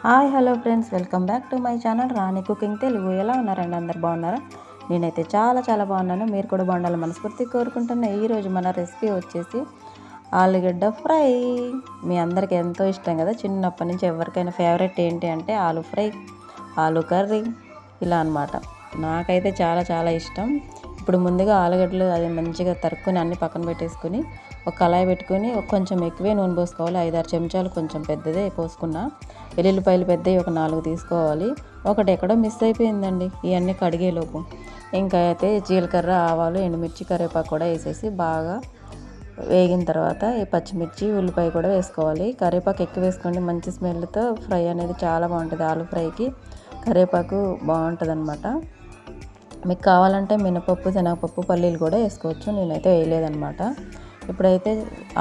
Hi hello friends, welcome back to my channel Rani cooking Telugu. ఎలా ఉన్నారండి? అందరు బాగున్నారా? నేనైతే చాలా చాలా బాగున్నాను. మీరు కూడా బాగుండాలని మనస్ఫూర్తి కోరుకుంటున్నా. ఈరోజు మన రెసిపీ వచ్చేసి ఆలుగడ్డ ఫ్రై. మీ అందరికీ ఎంతో ఇష్టం కదా, చిన్నప్పటి నుంచి ఎవరికైనా ఫేవరెట్ ఏంటి అంటే ఆలు ఫ్రై, ఆలు కర్రీ ఇలా అనమాట. నాకైతే చాలా చాలా ఇష్టం. ఇప్పుడు ముందుగా ఆలుగడ్డలు అది మంచిగా తరుక్కొని అన్ని పక్కన పెట్టేసుకొని ఒక కళాయి పెట్టుకొని కొంచెం ఎక్కువే నూనె పోసుకోవాలి. 5-6 చెంచాలు కొంచెం పెద్దదే పోసుకున్నా. వెల్లుల్లిపాయలు పెద్దవి ఒక 4 తీసుకోవాలి. ఒకటి ఎక్కడో మిస్ అయిపోయిందండి ఇవన్నీ కడిగేలోపు. ఇంకా అయితే జీలకర్ర, ఆవాలు, ఎండుమిర్చి, కరివేపాకు కూడా వేసేసి బాగా వేగిన తర్వాత ఈ పచ్చిమిర్చి, ఉల్లిపాయ కూడా వేసుకోవాలి. కరివేపాకు ఎక్కువ వేసుకోండి, మంచి స్మెల్తో ఫ్రై అనేది చాలా బాగుంటుంది. ఆలు ఫ్రైకి కరివేపాకు బాగుంటుంది అనమాట. మీకు కావాలంటే మినపప్పు, శనగపప్పు, పల్లీలు కూడా వేసుకోవచ్చు. నేనైతే వేయలేదన్నమాట. ఇప్పుడైతే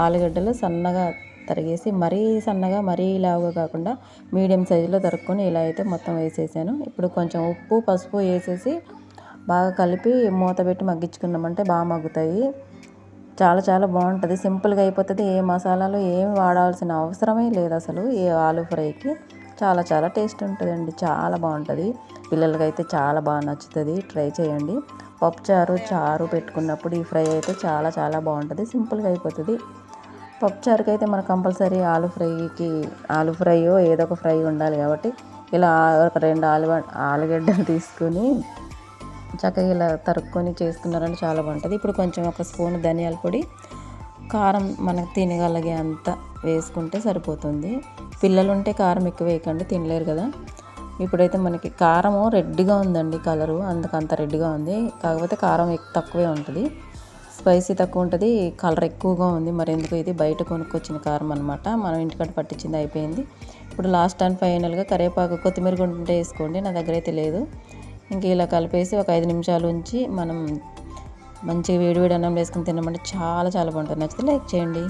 ఆలుగడ్డలు సన్నగా తరిగేసి మరీ సన్నగా మరీ లావుగా కాకుండా మీడియం సైజులో తరుక్కొని ఇలా అయితే మొత్తం వేసేసాను. ఇప్పుడు కొంచెం ఉప్పు, పసుపు వేసేసి బాగా కలిపి మూత పెట్టి మగ్గించుకున్నామంటే బాగా మగ్గుతాయి. చాలా చాలా బాగుంటుంది, సింపుల్గా అయిపోతుంది. ఏ మసాలాలు ఏమి వాడాల్సిన అవసరమే లేదు అసలు. ఈ ఆలు ఫ్రైకి చాలా చాలా టేస్ట్ ఉంటుందండి, చాలా బాగుంటుంది. పిల్లలకైతే చాలా బాగా నచ్చుతుంది, ట్రై చేయండి. పప్పుచారు, చారు పెట్టుకున్నప్పుడు ఈ ఫ్రై అయితే చాలా చాలా బాగుంటుంది, సింపుల్గా అయిపోతుంది. పప్పుచారుకి అయితే మనకు కంపల్సరీ ఆలు ఫ్రైయో ఏదో ఒక ఫ్రై ఉండాలి కాబట్టి ఇలా ఒక 2 ఆలుగడ్డలు తీసుకొని చక్కగా ఇలా తరుక్కొని చేసుకున్నారంటే చాలా బాగుంటుంది. ఇప్పుడు కొంచెం ఒక స్పూన్ ధనియాల పొడి, కారం మనకు తినగలిగే అంత వేసుకుంటే సరిపోతుంది. పిల్లలు ఉంటే కారం ఎక్కువ వేయకండి, తినలేరు కదా. ఇప్పుడైతే మనకి కారము రెడ్గా ఉందండి, కలరు అందుకంత రెడ్గా ఉంది. కాకపోతే కారం తక్కువే ఉంటుంది, స్పైసీ తక్కువ ఉంటుంది, కలర్ ఎక్కువగా ఉంది. మరి ఎందుకు, ఇది బయట కొనుక్కొచ్చిన కారం అనమాట, మనం ఇంటికట్టు పట్టించింది అయిపోయింది. ఇప్పుడు లాస్ట్ అండ్ ఫైనల్గా కరివేపాకు, కొత్తిమీర గుంటే వేసుకోండి, నా దగ్గర అయితే లేదు. ఇంక ఇలా కలిపేసి ఒక 5 నిమిషాలు ఉంచి మనం మంచిగా వేడివేడి అన్నం వేసుకుని తినమంటే చాలా చాలా బాగుంటుంది. నచ్చితే లైక్ చేయండి.